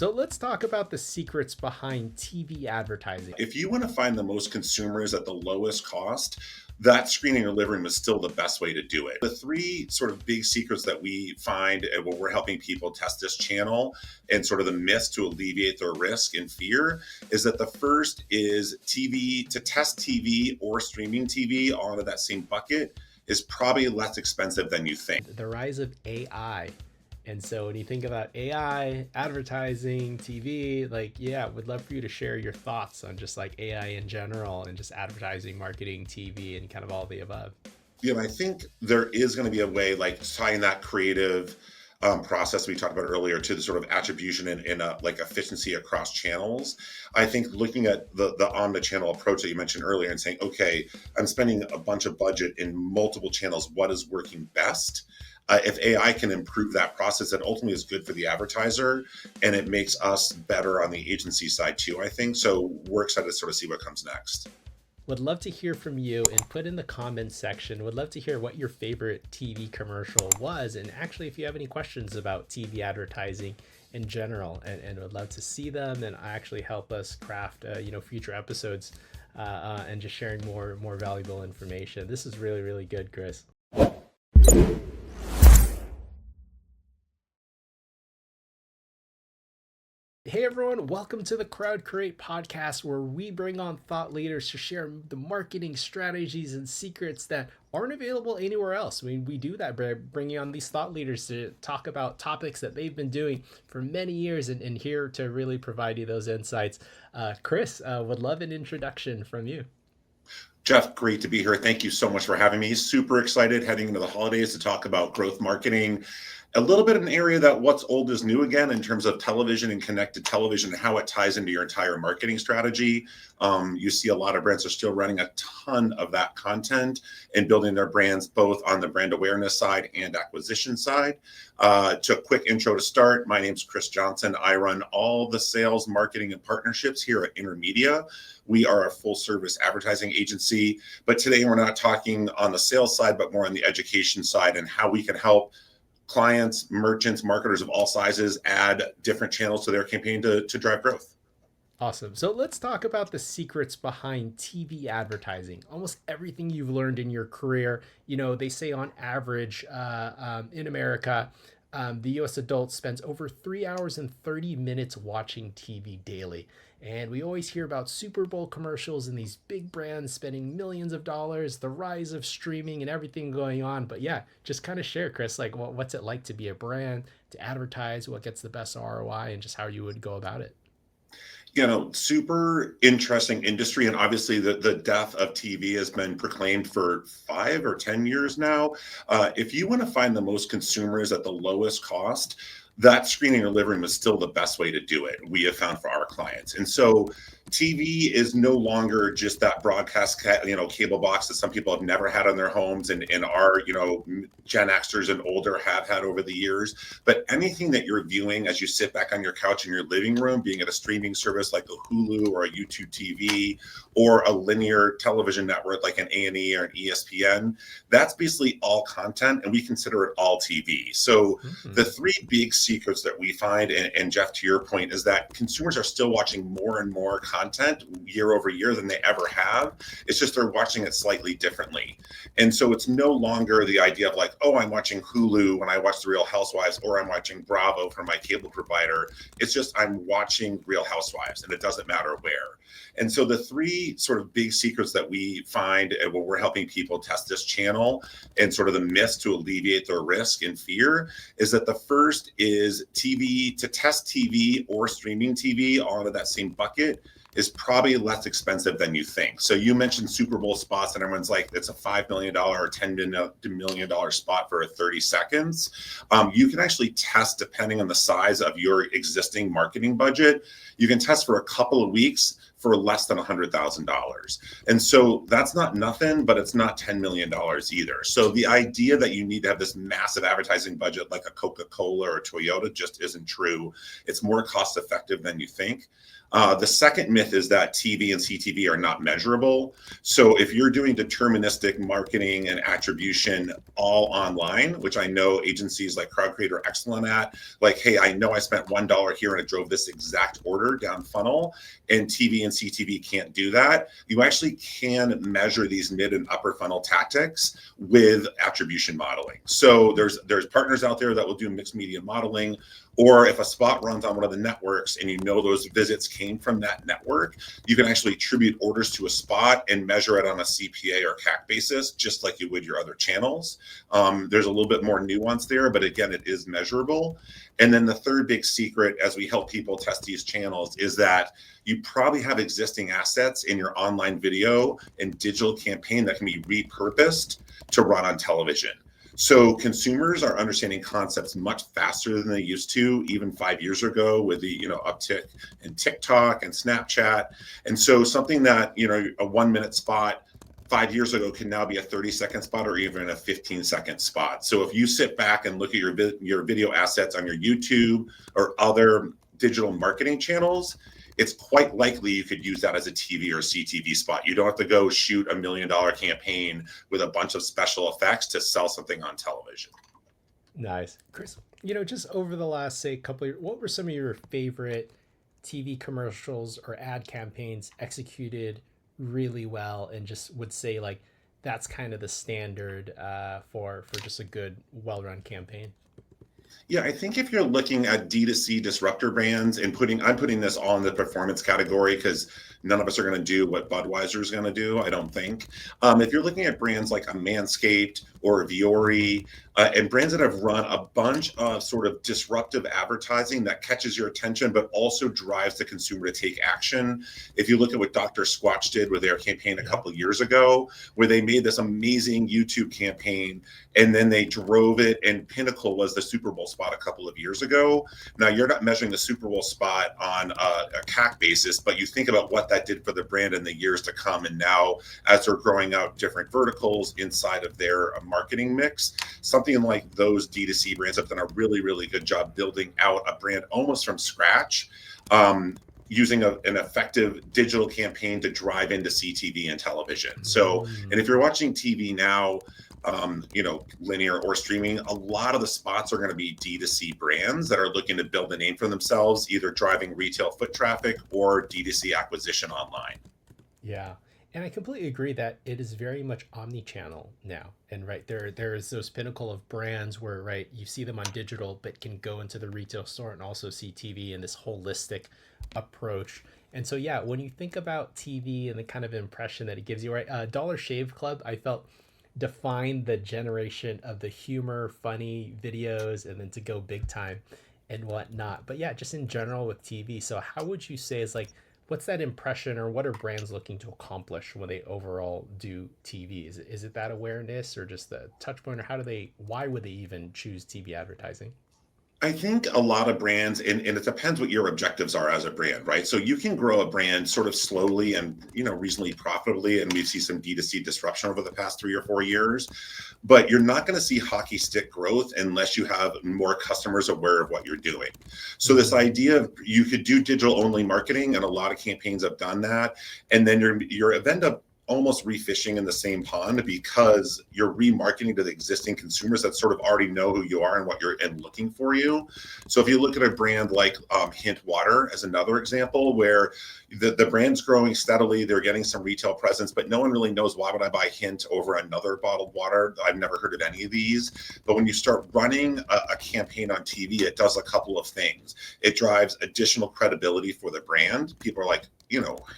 So let's talk about the secrets behind TV advertising. If you want to find the most consumers at the lowest cost, that screen in your living room is still the best way to do it. The three sort of big secrets that we find and where we're helping people test this channel and sort of the myths to alleviate their risk and fear is that the first is TV. To test TV or streaming TV all into that same bucket is probably less expensive than you think. The rise of AI. And so when you think about AI, advertising, TV, would love for you to share your thoughts on just like AI in general and just advertising, marketing, TV, and kind of all the above. I think there is going to be a way like tying that creative process we talked about earlier to the sort of attribution and like efficiency across channels. I think looking at the omnichannel approach that you mentioned earlier and saying, okay, I'm spending a bunch of budget in multiple channels. What is working best? If AI can improve that process, that ultimately is good for the advertiser and it makes us better on the agency side too, I think. So we're excited to sort of see what comes next. Would love to hear from you and put in the comments section. Would love to hear what your favorite TV commercial was. And actually, if you have any questions about TV advertising in general, and would love to see them and actually help us craft, future episodes and just sharing more valuable information. This is really, really good, Kris. Hey everyone, welcome to the CrowdCreate Podcast, where we bring on thought leaders to share the marketing strategies and secrets that aren't available anywhere else. I mean, we do that by bringing on these thought leaders to talk about topics that they've been doing for many years and here to really provide you those insights. Kris, would love an introduction from you. Jeff, great to be here. Thank you so much for having me. Super excited heading into the holidays to talk about growth marketing. A little bit of an area that what's old is new again in terms of television and connected television and how it ties into your entire marketing strategy. You see a lot of brands are still running a ton of that content and building their brands both on the brand awareness side and acquisition side. To a quick intro to start, my name's Kris Johnson. I run all the sales, marketing, and partnerships here at Intermedia. We are a full service advertising agency, but today we're not talking on the sales side, but more on the education side and how we can help clients, merchants, marketers of all sizes add different channels to their campaign to drive growth. Awesome. So let's talk about the secrets behind TV advertising. Almost everything you've learned in your career, they say on average in America, the US adult spends over 3 hours and 30 minutes watching TV daily. And we always hear about Super Bowl commercials and these big brands spending millions of dollars, the rise of streaming and everything going on. But yeah, just kind of share, Kris, like what's it like to be a brand, to advertise, what gets the best ROI, and just how you would go about it. Super interesting industry. And obviously the death of TV has been proclaimed for 5 or 10 years now. If you want to find the most consumers at the lowest cost, that screen in your living room is still the best way to do it, we have found for our clients. And so TV is no longer just that broadcast, cable box that some people have never had in their homes and our, Gen Xers and older have had over the years. But anything that you're viewing as you sit back on your couch in your living room, being at a streaming service like a Hulu or a YouTube TV or a linear television network like an A&E or an ESPN, that's basically all content, and we consider it all TV. So the three big secrets that we find, and Jeff, to your point, is that consumers are still watching more and more content year over year than they ever have. It's just they're watching it slightly differently. And so it's no longer the idea of like, oh, I'm watching Hulu when I watch The Real Housewives, or I'm watching Bravo from my cable provider. It's just I'm watching Real Housewives, and it doesn't matter where. And so the three sort of big secrets that we find and where we're helping people test this channel and sort of the myths to alleviate their risk and fear is that the first is TV. To test TV or streaming TV all into that same bucket is probably less expensive than you think. So you mentioned Super Bowl spots and everyone's like, it's a $5 million or $10 million spot for 30 seconds. You can actually test depending on the size of your existing marketing budget. You can test for a couple of weeks for less than $100,000. And so that's not nothing, but it's not $10 million either. So the idea that you need to have this massive advertising budget like a Coca-Cola or Toyota just isn't true. It's more cost effective than you think. The second myth is that TV and CTV are not measurable. So if you're doing deterministic marketing and attribution all online, which I know agencies like CrowdCreate are excellent at, like, hey, I know I spent $1 here and it drove this exact order down funnel, and TV and CTV can't do that. You actually can measure these mid and upper funnel tactics with attribution modeling. So there's partners out there that will do mixed media modeling. Or if a spot runs on one of the networks and you know those visits came from that network, you can actually attribute orders to a spot and measure it on a CPA or CAC basis, just like you would your other channels. There's a little bit more nuance there, but again, it is measurable. And then the third big secret as we help people test these channels is that you probably have existing assets in your online video and digital campaign that can be repurposed to run on television. So consumers are understanding concepts much faster than they used to, even 5 years ago with the uptick in TikTok and Snapchat. And so something that a 1 minute spot 5 years ago can now be a 30-second spot or even a 15-second spot. So if you sit back and look at your video assets on your YouTube or other digital marketing channels, it's quite likely you could use that as a TV or CTV spot. You don't have to go shoot $1 million campaign with a bunch of special effects to sell something on television. Nice. Kris, just over the last, say, couple of years, what were some of your favorite TV commercials or ad campaigns executed really well and just would say like that's kind of the standard for just a good, well-run campaign? Yeah, I think if you're looking at D2C disruptor brands and I'm putting this all in the performance category because none of us are going to do what Budweiser is going to do, I don't think. If you're looking at brands like a Manscaped or Viore, and brands that have run a bunch of sort of disruptive advertising that catches your attention, but also drives the consumer to take action. If you look at what Dr. Squatch did with their campaign a couple of years ago, where they made this amazing YouTube campaign, and then they drove it, and Pinnacle was the Super Bowl spot a couple of years ago. Now, you're not measuring the Super Bowl spot on a CAC basis, but you think about what that did for the brand in the years to come. And now, as they're growing out different verticals inside of their marketing mix, something like those D2C brands have done a really, really good job building out a brand almost from scratch, using an effective digital campaign to drive into CTV and television. So, and if you're watching TV now, linear or streaming, a lot of the spots are going to be D2C brands that are looking to build a name for themselves, either driving retail foot traffic or D2C acquisition online. Yeah. And I completely agree that it is very much omnichannel now. And there is those pinnacle of brands where, you see them on digital, but can go into the retail store and also see TV in this holistic approach. And so, yeah, when you think about TV and the kind of impression that it gives you, Dollar Shave Club, I felt defined the generation of the humor, funny videos, and then to go big time and whatnot. But yeah, just in general with TV. So how would you say is what's that impression, or what are brands looking to accomplish when they overall do TV? Is it that awareness or just the touch point, or why would they even choose TV advertising? I think a lot of brands, and it depends what your objectives are as a brand, right? So you can grow a brand sort of slowly and, reasonably profitably. And we've seen some D2C disruption over the past 3 or 4 years, but you're not going to see hockey stick growth unless you have more customers aware of what you're doing. So this idea of you could do digital only marketing, and a lot of campaigns have done that. And then you're end up almost refishing in the same pond because you're remarketing to the existing consumers that sort of already know who you are and what you're looking for you. So if you look at a brand like Hint Water as another example, where the brand's growing steadily, they're getting some retail presence, but no one really knows, why would I buy Hint over another bottled water? I've never heard of any of these. But when you start running a campaign on TV, it does a couple of things. It drives additional credibility for the brand. People are like,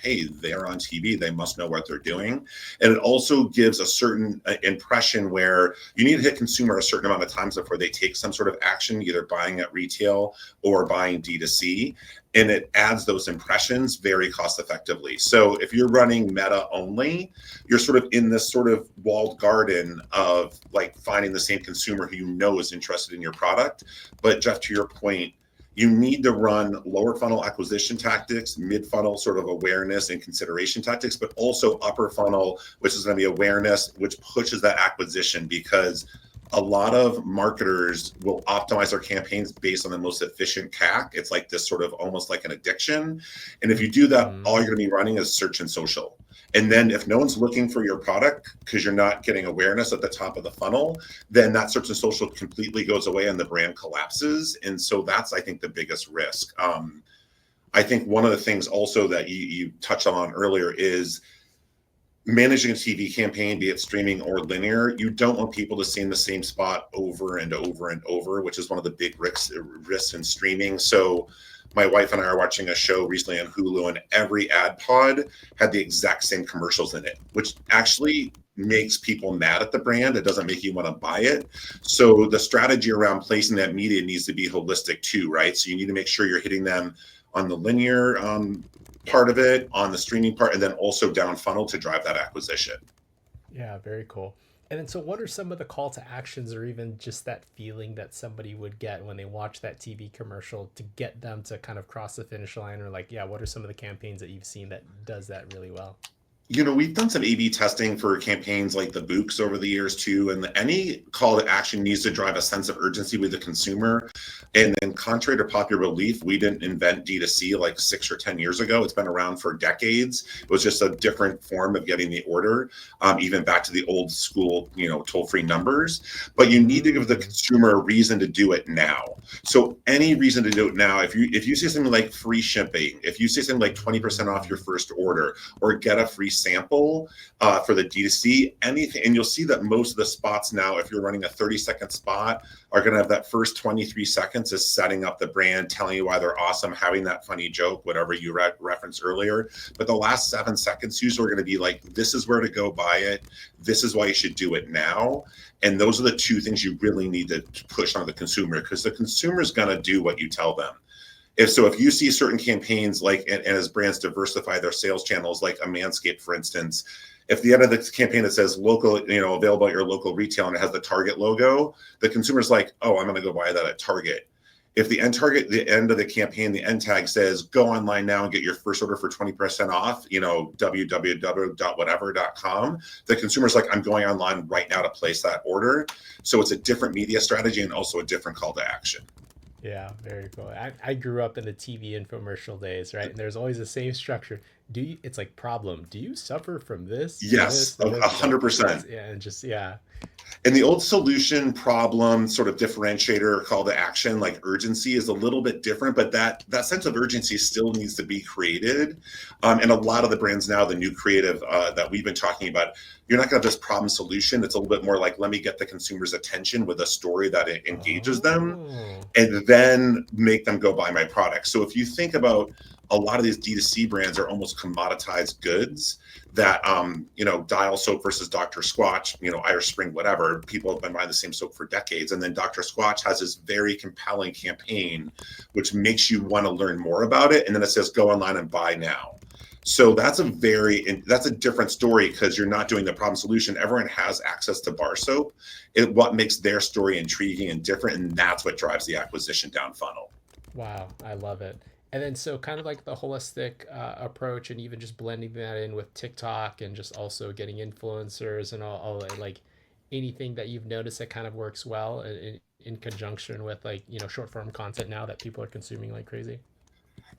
hey, they're on TV, they must know what they're doing. And it also gives a certain impression where you need to hit consumer a certain amount of times before they take some sort of action, either buying at retail or buying D2C. And it adds those impressions very cost effectively. So if you're running Meta only, you're sort of in this sort of walled garden of finding the same consumer who is interested in your product. But Jeff, to your point, You need to run lower funnel acquisition tactics, mid funnel sort of awareness and consideration tactics, but also upper funnel, which is going to be awareness, which pushes that acquisition, because a lot of marketers will optimize their campaigns based on the most efficient CAC. It's like this sort of almost like an addiction. And if you do that, all you're going to be running is search and social. And then if no one's looking for your product because you're not getting awareness at the top of the funnel, then that search and social completely goes away and the brand collapses. And so that's, I think, the biggest risk. I think one of the things also that you touched on earlier is managing a TV campaign, be it streaming or linear. You don't want people to see in the same spot over and over and over, which is one of the big risks in streaming. So my wife and I are watching a show recently on Hulu, and every ad pod had the exact same commercials in it, which actually makes people mad at the brand. It doesn't make you want to buy it. So the strategy around placing that media needs to be holistic too, right? So you need to make sure you're hitting them on the linear part of it, on the streaming part, and then also down funnel to drive that acquisition. Yeah, very cool. And then, so what are some of the call to actions, or even just that feeling that somebody would get when they watch that TV commercial to get them to kind of cross the finish line? Or like, yeah, what are some of the campaigns that you've seen that does that really well? We've done some A/B testing for campaigns like the Books over the years too, and any call to action needs to drive a sense of urgency with the consumer. And then, contrary to popular belief, we didn't invent D2C like 6 or 10 years ago. It's been around for decades. It was just a different form of getting the order, even back to the old school, toll-free numbers. But you need to give the consumer a reason to do it now. So any reason to do it now, if you say something like free shipping, if you say something like 20% off your first order, or get a free sample for the D2C, anything, and you'll see that most of the spots now, if you're running a 30-second spot, are going to have that first 23 seconds is setting up the brand, telling you why they're awesome, having that funny joke, whatever you referenced earlier. But the last 7 seconds usually are going to be like, this is where to go buy it. This is why you should do it now. And those are the two things you really need to push on the consumer, because the consumer is going to do what you tell them. If you see certain campaigns, like, and as brands diversify their sales channels, like a Manscaped, for instance, if the end of the campaign that says local, available at your local retail, and it has the Target logo, the consumer's like, oh, I'm going to go buy that at Target. If the end of the campaign, the end tag says, go online now and get your first order for 20% off, www.whatever.com, the consumer's like, I'm going online right now to place that order. So it's a different media strategy and also a different call to action. Yeah, very cool. I grew up in the TV infomercial days, right? And there's always the same structure. It's like, problem, do you suffer from this? Yes, 100%. Yeah, and just, yeah. And the old solution, problem, sort of differentiator, call to action, like urgency, is a little bit different, but that sense of urgency still needs to be created. And a lot of the brands now, the new creative that we've been talking about, you're not going to have this problem solution. It's a little bit more like, let me get the consumer's attention with a story that it engages them, and then make them go buy my product. So if you think about, a lot of these D2C brands are almost commoditized goods that, Dial soap versus Dr. Squatch, Irish Spring, whatever. People have been buying the same soap for decades. And then Dr. Squatch has this very compelling campaign, which makes you want to learn more about it. And then it says, go online and buy now. So that's a different story, because you're not doing the problem solution. Everyone has access to bar soap. What makes their story intriguing and different, and that's what drives the acquisition down funnel. Wow, I love it. And then, so kind of like the holistic approach, and even just blending that in with TikTok, and just also getting influencers and all like anything that you've noticed that kind of works well in conjunction with, like, short form content now that people are consuming like crazy.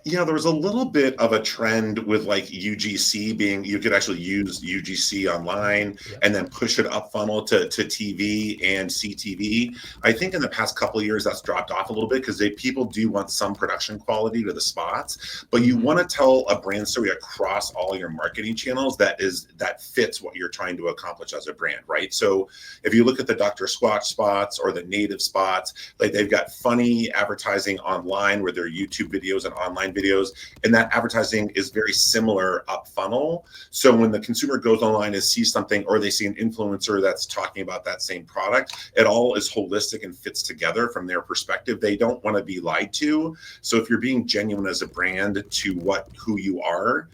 Yeah, there was a little bit of a trend with like UGC being, you could actually use UGC online and then push it up funnel to TV and CTV. I think in the past couple of years that's dropped off a little bit, because people do want some production quality to the spots, but you want to tell a brand story across all your marketing channels that fits what you're trying to accomplish as a brand, right? So if you look at the Dr. Squatch spots or the native spots, like, they've got funny advertising online with their YouTube videos and online videos, and that advertising is very similar up funnel. So when the consumer goes online and sees something, or they see an influencer that's talking about that same product, it all is holistic and fits together from their perspective. They don't want to be lied to. So if you're being genuine as a brand to who you are,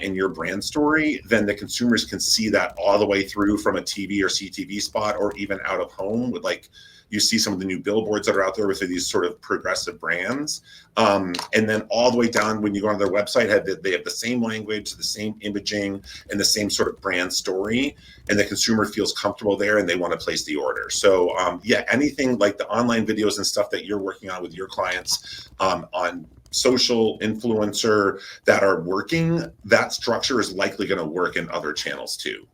in your brand story, then the consumers can see that all the way through from a TV or CTV spot, or even out of home with, like, You see some of the new billboards that are out there with these sort of progressive brands. And then all the way down, when you go on their website, they have the same language, the same imaging, and the same sort of brand story. And the consumer feels comfortable there and they want to place the order. So yeah, anything like the online videos and stuff that you're working on with your clients on social influencer that are working, that structure is likely going to work in other channels too.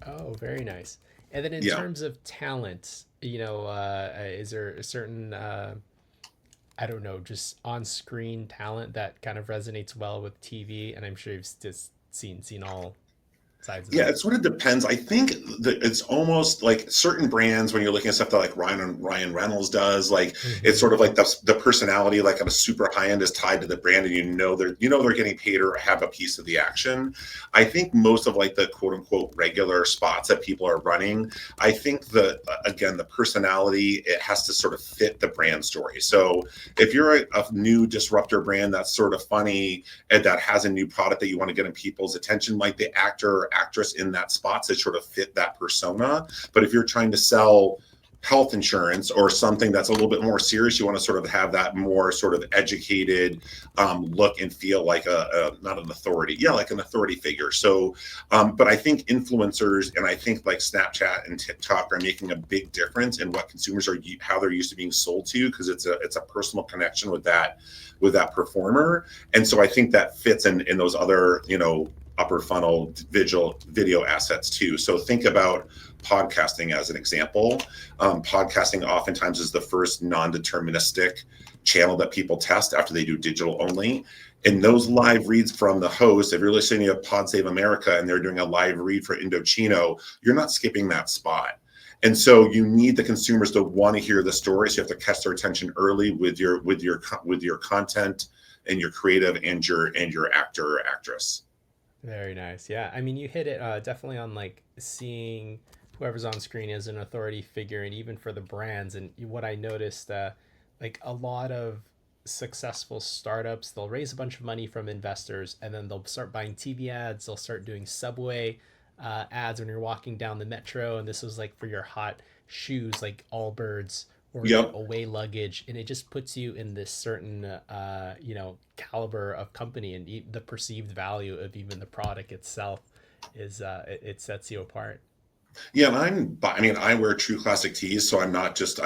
Oh, very nice. And then in Yeah. terms of talent, is there a certain, I don't know, just on-screen talent that kind of resonates well with TV? And I'm sure you've just seen all sides of Yeah, that. it sort of depends. I think that it's almost like certain brands when you're looking at stuff that like Ryan Reynolds does, like it's Hmm. sort of like the personality, like at a super high end, is tied to the brand, and they're getting paid or have a piece of the action. I think most of like the quote unquote regular spots that people are running, I think again the personality, it has to sort of fit the brand story. So if you're a new disruptor brand that's sort of funny and that has a new product that you want to get in people's attention, like the actor or actress in that spot to sort of fit that persona. But if you're trying to sell health insurance or something that's a little bit more serious, you want to sort of have that more sort of educated look and feel like not an authority, yeah, like an authority figure. So but I think influencers, and I think like Snapchat and TikTok are making a big difference in what consumers are, how they're used to being sold to, because it's a personal connection with that performer. And so I think that fits in those other upper funnel video assets too. So think about podcasting as an example. Podcasting oftentimes is the first non-deterministic channel that people test after they do digital only. And those live reads from the host, if you're listening to Pod Save America and they're doing a live read for Indochino, you're not skipping that spot. And so you need the consumers to want to hear the story. So you have to catch their attention early with your content and your creative and your actor or actress. Very nice. Yeah. I mean, you hit it definitely on like seeing whoever's on screen as an authority figure, and even for the brands. And what I noticed, like a lot of successful startups, they'll raise a bunch of money from investors and then they'll start buying TV ads. They'll start doing subway ads when you're walking down the metro. And this was like for your hot shoes, like Allbirds, or your Yep. away luggage, and it just puts you in this certain caliber of company, and the perceived value of even the product itself is it sets you apart. Yeah, and I wear True Classic tees, so I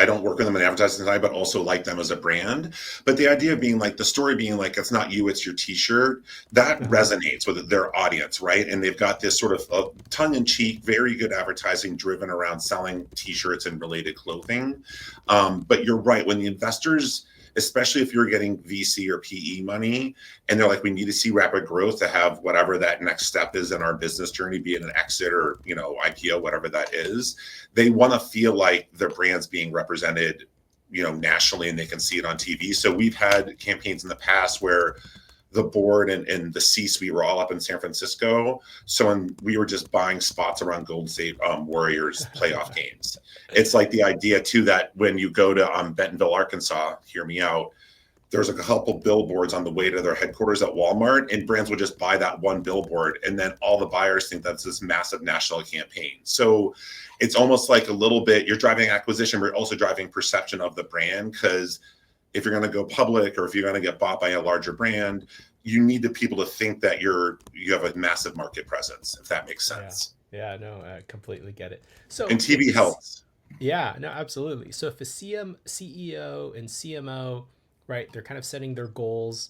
don't work with them in advertising side, but also like them as a brand. But the idea of being like the story being like it's not you, it's your T-shirt, that Uh-huh. resonates with their audience, right? And they've got this sort of tongue-in-cheek, very good advertising driven around selling T-shirts and related clothing. But you're right, when the investors, especially if you're getting VC or PE money, and they're like, we need to see rapid growth to have whatever that next step is in our business journey, be it an exit or IPO, whatever that is. They want to feel like their brand's being represented nationally, and they can see it on TV. So we've had campaigns in the past where the board and the C-suite were all up in San Francisco. So we were just buying spots around Golden State Warriors playoff games. It's like the idea too that when you go to Bentonville, Arkansas, hear me out, there's a couple billboards on the way to their headquarters at Walmart, and brands would just buy that one billboard, and then all the buyers think that's this massive national campaign. So it's almost like a little bit, you're driving acquisition, but you're also driving perception of the brand, because if you're going to go public or if you're going to get bought by a larger brand, you need the people to think that you have a massive market presence, if that makes Yeah. sense. Yeah, no, I completely get it. So And TV if helps. yeah, no, absolutely. So if a CEO and CMO, right, they're kind of setting their goals.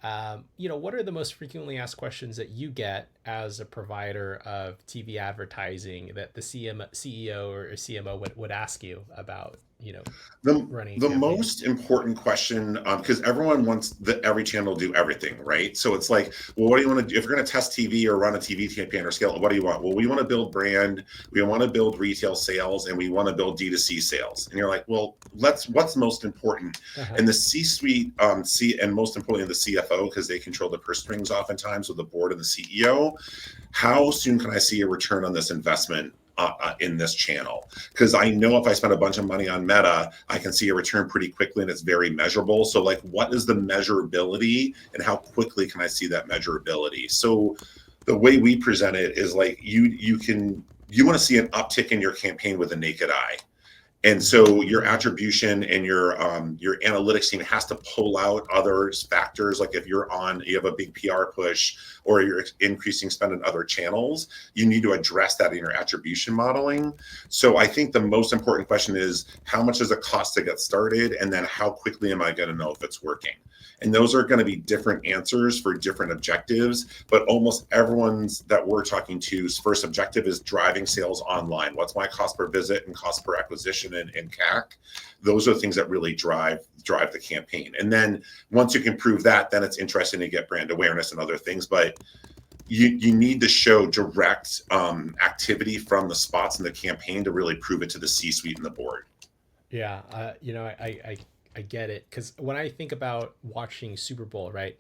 What are the most frequently asked questions that you get as a provider of TV advertising that the CEO or CMO would ask you about, The running a the campaign? most important question, because everyone wants every channel to do everything, right? So it's like, well, what do you want to do if you're going to test TV or run a TV campaign or scale? What do you want? Well, we want to build brand, we want to build retail sales, and we want to build D2C sales. And you're like, well, what's most important? Uh-huh. And the C-suite, and most importantly, the CFO, because they control the purse strings oftentimes with the board and the CEO. How soon can I see a return on this investment? In this channel, because I know if I spend a bunch of money on Meta, I can see a return pretty quickly and it's very measurable. So like, what is the measurability and how quickly can I see that measurability? So the way we present it is like you want to see an uptick in your campaign with a naked eye. And so your attribution and your analytics team has to pull out other factors. Like if you have a big PR push or you're increasing spend in other channels, you need to address that in your attribution modeling. So I think the most important question is, how much does it cost to get started? And then how quickly am I going to know if it's working? And those are going to be different answers for different objectives, but almost everyone's that we're talking to's first objective is driving sales online. What's my cost per visit and cost per acquisition and CAC? Those are the things that really drive the campaign. And then once you can prove that, then it's interesting to get brand awareness and other things. But you need to show direct activity from the spots in the campaign to really prove it to the C-suite and the board. Yeah, I get it, because when I think about watching Super Bowl, right?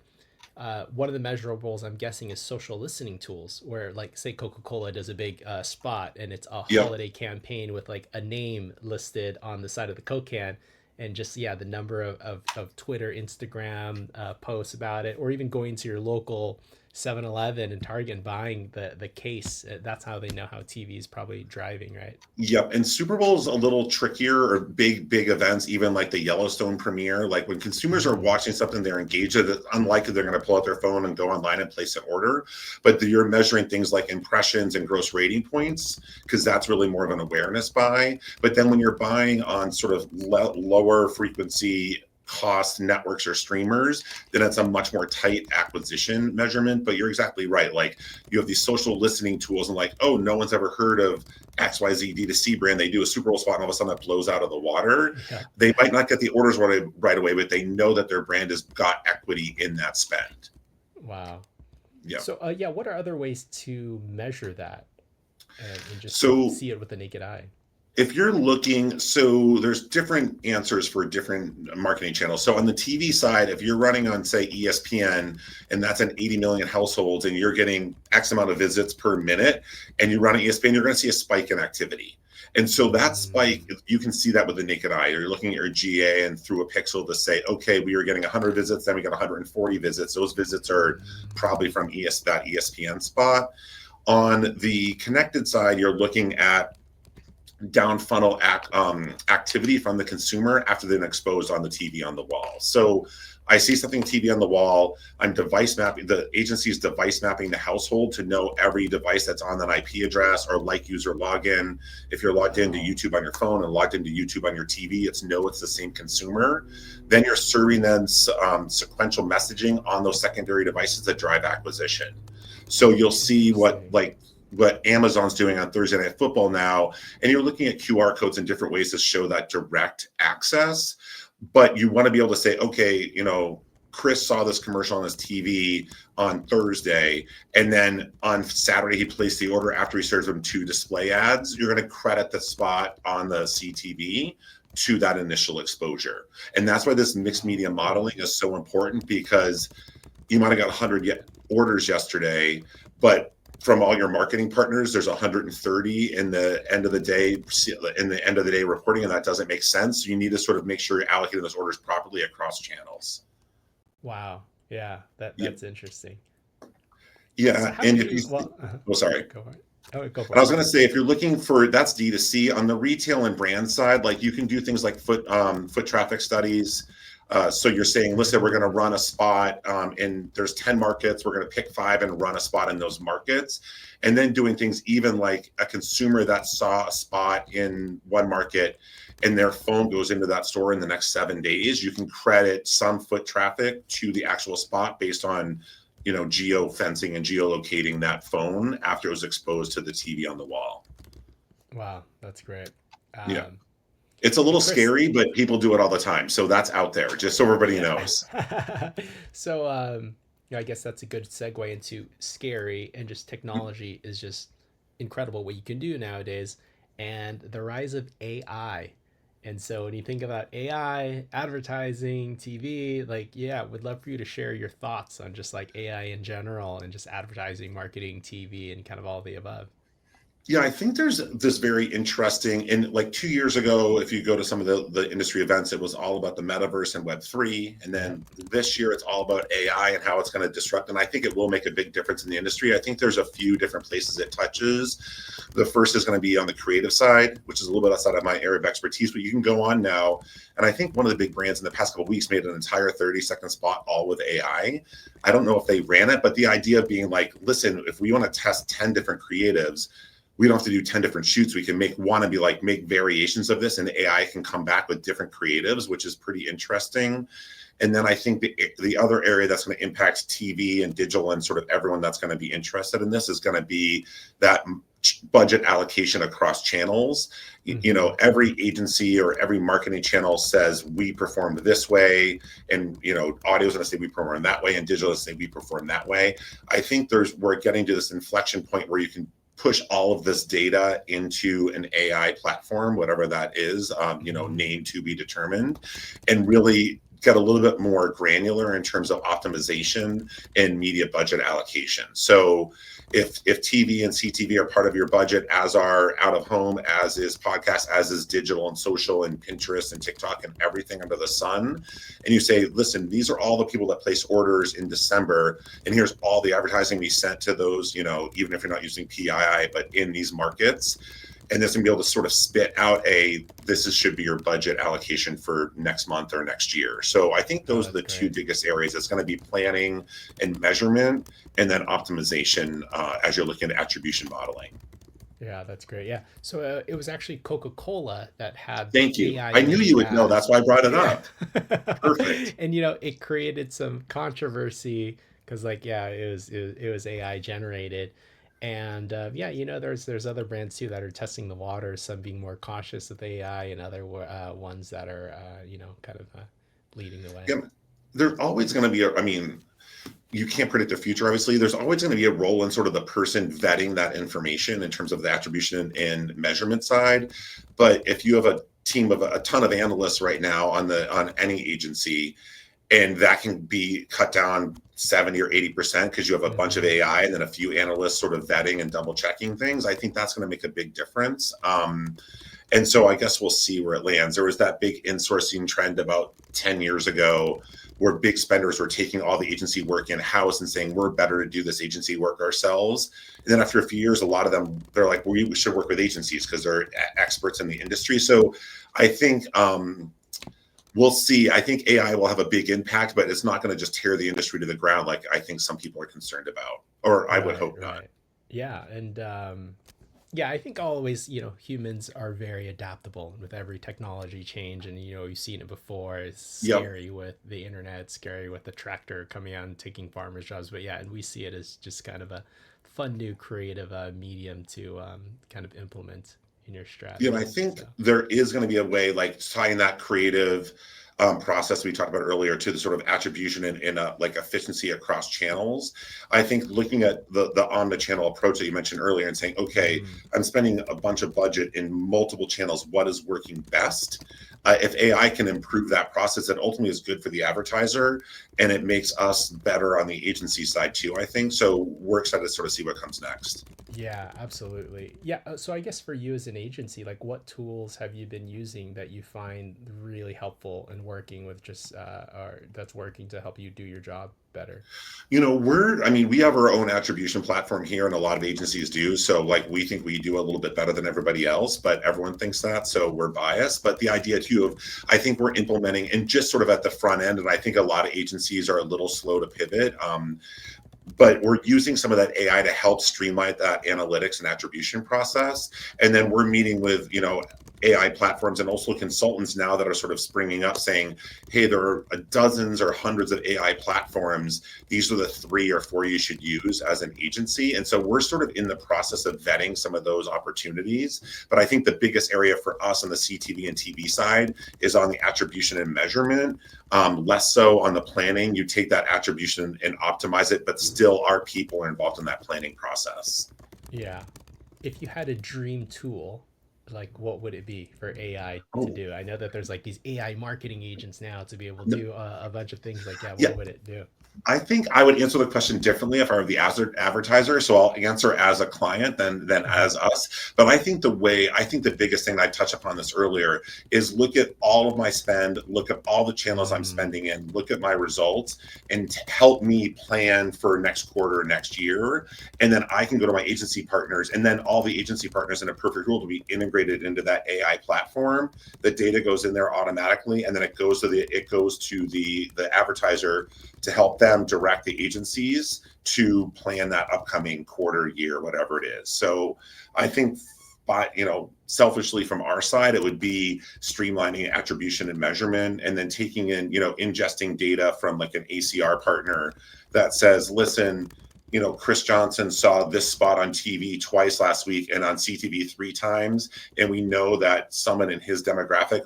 One of the measurables I'm guessing is social listening tools, where like say Coca-Cola does a big spot and it's a Yep. holiday campaign with like a name listed on the side of the Coke can, and just yeah, the number of Twitter, Instagram posts about it, or even going to your local 7-Eleven and Target and buying the case. That's how they know how TV is probably driving, right? Yep. And Super Bowl is a little trickier, or big events, even like the Yellowstone premiere. Like when consumers are Mm. watching something, they're engaged. It's unlikely they're going to pull out their phone and go online and place an order. But you're measuring things like impressions and gross rating points, because that's really more of an awareness buy. But then when you're buying on sort of lower frequency cost networks or streamers, then it's a much more tight acquisition measurement. But you're exactly right. Like you have these social listening tools and like, oh, no one's ever heard of XYZ D2C brand. They do a Super Bowl spot and all of a sudden it blows out of the water. Yeah. They might not get the orders right away, but they know that their brand has got equity in that spend. Wow. Yeah. So yeah, what are other ways to measure that and just So see it with the naked eye? if you're looking, so there's different answers for different marketing channels. So on the TV side, if you're running on, say, ESPN, and that's an 80 million households, and you're getting X amount of visits per minute, and you run on ESPN, you're going to see a spike in activity. And so that spike, you can see that with the naked eye. You're looking at your GA and through a pixel to say, okay, we were getting 100 visits, then we got 140 visits. Those visits are probably from that ESPN spot. On the connected side, you're looking at down funnel activity from the consumer after they've been exposed on the TV on the wall. So I see something TV on the wall. I'm device mapping. The agency is device mapping the household to know every device that's on that IP address or like user login. If you're logged into YouTube on your phone and logged into YouTube on your TV, it's the same consumer. Then you're serving them sequential messaging on those secondary devices that drive acquisition. So you'll see what Amazon's doing on Thursday Night Football now, and you're looking at QR codes in different ways to show that direct access. But you want to be able to say, okay, Kris saw this commercial on his TV on Thursday, and then on Saturday he placed the order after he serves them 2 display ads. You're going to credit the spot on the CTV to that initial exposure. And that's why this mixed media modeling is so important, because you might have got 100 orders yesterday, but from all your marketing partners, there's 130 in the end of the day reporting, and that doesn't make sense. So you need to sort of make sure you're allocating those orders properly across channels. Wow. Yeah, Yeah. that's interesting. So Yeah. how do And if you, you, well, oh, sorry. go for it. Oh, go And for I it. was going to say, if you're looking for, that's D2C. On the retail and brand side, like you can do things like foot traffic studies. So you're saying, listen, we're going to run a spot and there's 10 markets. We're going to pick 5 and run a spot in those markets. And then doing things even like a consumer that saw a spot in one market and their phone goes into that store in the next 7 days, you can credit some foot traffic to the actual spot based on geo fencing and geolocating that phone after it was exposed to the TV on the wall. Wow, that's great. Yeah. Um, It's a little Kris, scary, but people do it all the time. So that's out there, just so everybody knows. yeah. So, I guess that's a good segue into scary, and just technology is just incredible what you can do nowadays, and the rise of AI. And so when you think about AI, advertising, TV, like, yeah, would love for you to share your thoughts on just like AI in general and just advertising, marketing, TV, and kind of all the above. Yeah, I think there's this very interesting, and like 2 years ago, if you go to some of the industry events, it was all about the metaverse and Web3. And Yeah. then this year, it's all about AI and how it's going to disrupt. And I think it will make a big difference in the industry. I think there's a few different places it touches. The first is going to be on the creative side, which is a little bit outside of my area of expertise, but you can go on now. And I think one of the big brands in the past couple of weeks made an entire 30-second spot all with AI. I don't know if they ran it, but the idea being like, listen, if we want to test 10 different creatives, we don't have to do 10 different shoots. We can make one and be like, make variations of this, and AI can come back with different creatives, which is pretty interesting. And then I think the other area that's going to impact TV and digital and sort of everyone that's going to be interested in this is going to be that budget allocation across channels. You know, every agency or every marketing channel says we performed this way, and audio is going to say we perform that way, and digital is going to say we perform that way. I think we're getting to this inflection point where you can push all of this data into an AI platform, whatever that is, name to be determined, and really get a little bit more granular in terms of optimization and media budget allocation. So if TV and CTV are part of your budget, as are out of home, as is podcast, as is digital and social and Pinterest and TikTok and everything under the sun, and you say, listen, these are all the people that place orders in December, and here's all the advertising we sent to those, even if you're not using PII, but in these markets, and this can be able to sort of spit out should be your budget allocation for next month or next year. So I think those are the two biggest areas. It's going to be planning and measurement, and then optimization as you're looking at attribution modeling. Yeah, that's great. Yeah. So it was actually Coca-Cola that had Thank you. AI I knew in you would know. That's why I brought it yeah. up. Perfect. And it created some controversy because like yeah, it was AI generated. And yeah, there's other brands too that are testing the waters, some being more cautious with AI and other ones that are kind of leading the way. Yeah, there's always going to be you can't predict the future, obviously. There's always going to be a role in sort of the person vetting that information in terms of the attribution and measurement side. But if you have a team of a ton of analysts right now on any agency, and that can be cut down 70 or 80% because you have a bunch of AI and then a few analysts sort of vetting and double checking things, I think that's going to make a big difference. And so I guess we'll see where it lands. There was that big insourcing trend about 10 years ago where big spenders were taking all the agency work in-house and saying, we're better to do this agency work ourselves. And then after a few years, a lot of them, they're like, we should work with agencies because they're experts in the industry. So I think we'll see. I think AI will have a big impact, but it's not going to just tear the industry to the ground like I think some people are concerned about, or I would hope not. Yeah. And yeah, I think always, humans are very adaptable with every technology change. And, you've seen it before. It's scary with the internet, scary with the tractor coming out and taking farmers' jobs. But yeah, and we see it as just kind of a fun new creative medium to kind of implement in your strategy. I think there is going to be a way like tying that creative process we talked about earlier to the sort of attribution and like efficiency across channels. I think looking at the omnichannel approach that you mentioned earlier and saying, okay, I'm spending a bunch of budget in multiple channels. What is working best? If AI can improve that process, it ultimately is good for the advertiser, and it makes us better on the agency side too, I think. So we're excited to sort of see what comes next. Yeah, absolutely. Yeah. So I guess for you as an agency, like what tools have you been using that you find really helpful in working with just, or that's working to help you do your job better? We have our own attribution platform here, and a lot of agencies do. So like we think we do a little bit better than everybody else, but everyone thinks that. So we're biased. But the idea too of, I think we're implementing and just sort of at the front end, and I think a lot of agencies are a little slow to pivot. But we're using some of that AI to help streamline that analytics and attribution process. And then we're meeting with, AI platforms and also consultants now that are sort of springing up saying, hey, there are dozens or hundreds of AI platforms. These are the 3 or 4 you should use as an agency. And so we're sort of in the process of vetting some of those opportunities. But I think the biggest area for us on the CTV and TV side is on the attribution and measurement. Less so on the planning. You take that attribution and optimize it, but still our people are involved in that planning process. Yeah. If you had a dream tool, like what would it be for AI to do? I know that there's like these AI marketing agents now to be able to do a bunch of things like that. What would it do? I think I would answer the question differently if I were the advertiser. So I'll answer as a client than Uh-huh. as us. But I think the biggest thing, I touched upon this earlier, is look at all of my spend, look at all the channels I'm Mm, spending in, look at my results, and help me plan for next quarter, next year. And then I can go to my agency partners, and then all the agency partners in a perfect world will be integrated into that AI platform. The data goes in there automatically, and then it goes to the advertiser to help them direct the agencies to plan that upcoming quarter, year, whatever it is. So I think, selfishly from our side, it would be streamlining attribution and measurement, and then taking in, ingesting data from like an ACR partner that says, listen, Kris Johnson saw this spot on TV twice last week and on CTV 3 times. And we know that someone in his demographic,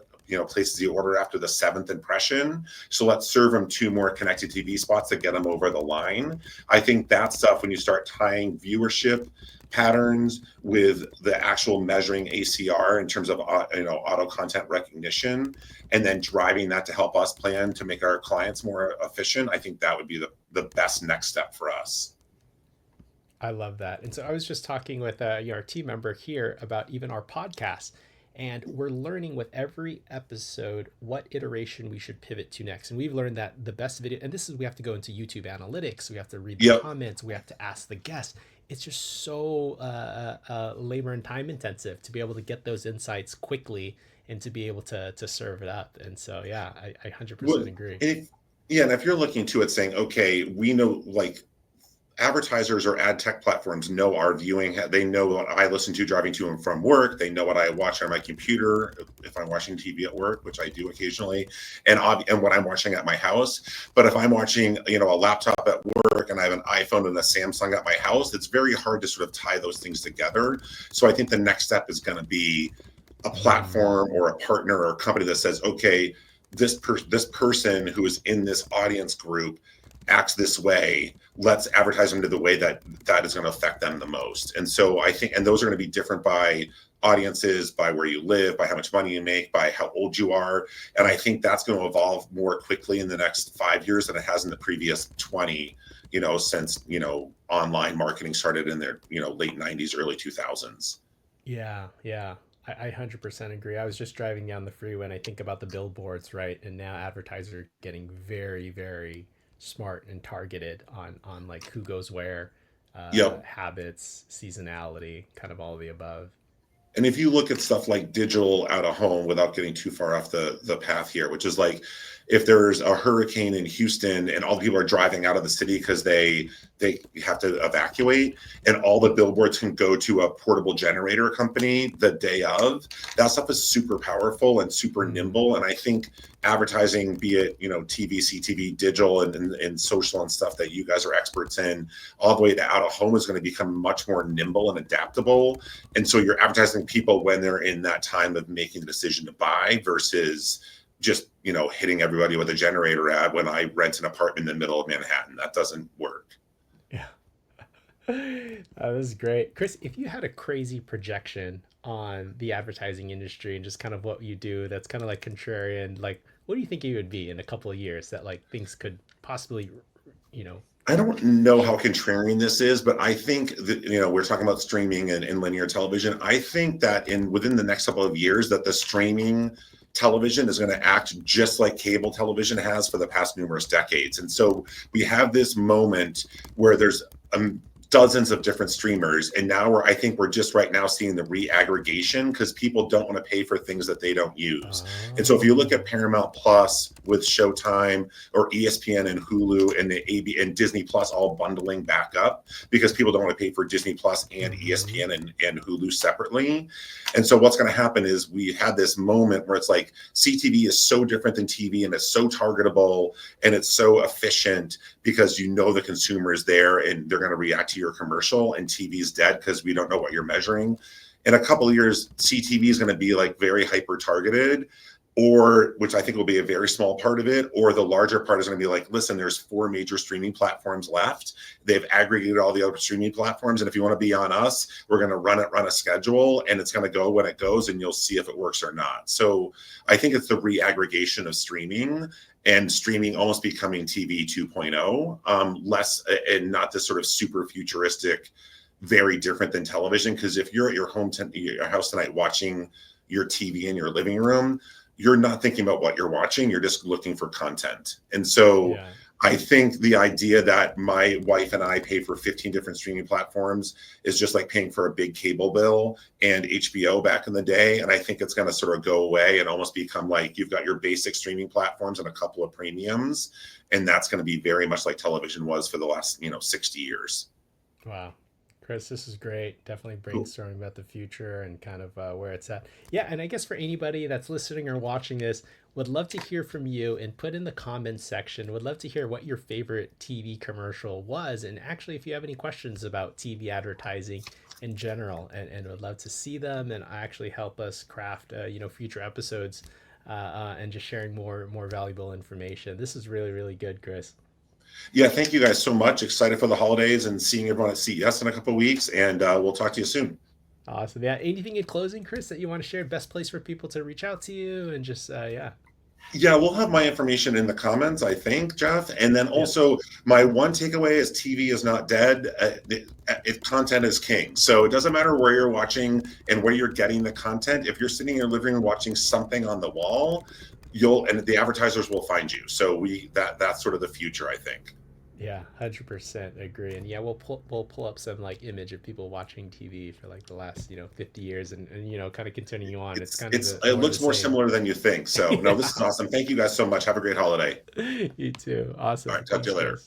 places the order after the 7th impression. So let's serve him 2 more connected TV spots to get him over the line. I think that stuff, when you start tying viewership patterns with the actual measuring ACR in terms of, auto content recognition, and then driving that to help us plan to make our clients more efficient, I think that would be the best next step for us. I love that. And so I was just talking with our team member here about even our podcast. And we're learning with every episode what iteration we should pivot to next. And we've learned that the best video, and this is, we have to go into YouTube analytics, we have to read the Yep. comments, we have to ask the guests. It's just so labor and time intensive to be able to get those insights quickly and to be able to serve it up. And so, yeah, I 100% Well, agree. and if you're looking to it saying, okay, we know, like, advertisers or ad tech platforms know our viewing. They know what I listen to driving to and from work. They know what I watch on my computer if I'm watching TV at work, which I do occasionally, and what I'm watching at my house. But if I'm watching, a laptop at work and I have an iPhone and a Samsung at my house, it's very hard to sort of tie those things together. So I think the next step is going to be a Mm, platform or a partner or a company that says, okay, this person who is in this audience group acts this way, let's advertise them to the way that is going to affect them the most. And so I think, and those are going to be different by audiences, by where you live, by how much money you make, by how old you are. And I think that's going to evolve more quickly in the next 5 years than it has in the previous 20, since, online marketing started in their, late 90s, early 2000s. yeah, yeah. I 100% agree. I was just driving down the freeway and I think about the billboards, right? And now advertisers are getting very, very smart and targeted on like who goes where, Yep. habits, seasonality, kind of all of the above. And if you look at stuff like digital out of home, without getting too far off the path here, which is like, if there's a hurricane in Houston and all the people are driving out of the city because they have to evacuate, and all the billboards can go to a portable generator company the day of, that stuff is super powerful and super Mm, nimble. And I think advertising, be it, TV, CTV, digital, and social and stuff that you guys are experts in, all the way to out of home, is going to become much more nimble and adaptable. And so you're advertising people when they're in that time of making the decision to buy, versus just, hitting everybody with a generator ad when I rent an apartment in the middle of Manhattan. That doesn't work. yeah. This is great. Kris, if you had a crazy projection on the advertising industry and just kind of what you do that's kind of like contrarian, like what do you think it would be in a couple of years that like things could possibly, you know, I don't know how contrarian this is, but I think that, we're talking about streaming and linear television. I think that within the next couple of years, that the streaming television is going to act just like cable television has for the past numerous decades. And so we have this moment where there's dozens of different streamers, and now I think we're just right now seeing the re-aggregation, because people don't want to pay for things that they don't use. And so if you look at oh, Paramount Plus with Showtime, or ESPN and Hulu and the AB and Disney Plus all bundling back up, because people don't want to pay for Disney Plus and mm-hmm. ESPN and Hulu separately. And so what's going to happen is we had this moment where it's like CTV is so different than TV, and it's so targetable and it's so efficient, because the consumer is there and they're going to react to your commercial, and TV is dead because we don't know what you're measuring. In a couple of years, CTV is going to be like very hyper targeted, or, which I think will be a very small part of it, or the larger part is going to be like, listen, there's 4 major streaming platforms left. They've aggregated all the other streaming platforms, and if you want to be on us, we're going to run a schedule, and it's going to go when it goes, and you'll see if it works or not. So I think it's the re-aggregation of streaming. and streaming almost becoming TV 2.0, less and not this sort of super futuristic, very different than television. Because if you're at your your house tonight watching your TV in your living room, you're not thinking about what you're watching. You're just looking for content. And so I think the idea that my wife and I pay for 15 different streaming platforms is just like paying for a big cable bill and HBO back in the day. And I think it's going to sort of go away and almost become like you've got your basic streaming platforms and a couple of premiums. And that's going to be very much like television was for the last, 60 years. Wow. Kris, this is great. Definitely brainstorming about the future and kind of where it's at. Yeah, and I guess for anybody that's listening or watching this, would love to hear from you and put in the comments section. Would love to hear what your favorite TV commercial was. And actually, if you have any questions about TV advertising in general, and would love to see them and actually help us craft, future episodes and just sharing more valuable information. This is really, really good, Kris. Yeah, thank you guys so much. Excited for the holidays and seeing everyone at CES in a couple of weeks. And we'll talk to you soon. Awesome. Yeah. Anything in closing, Kris, that you want to share? Best place for people to reach out to you and just, Yeah, we'll have my information in the comments, I think, Jeff. And then also my one takeaway is TV is not dead. Content is king. So it doesn't matter where you're watching and where you're getting the content. If you're sitting in your living room watching something on the wall, and the advertisers will find you. So that's sort of the future, I think. Yeah, 100% agree. And yeah, we'll pull up some like image of people watching TV for like the last 50 years and kind of continuing on. It looks more similar than you think. So no, this is awesome. Thank you guys so much. Have a great holiday. You too. Awesome. All right, talk to you later.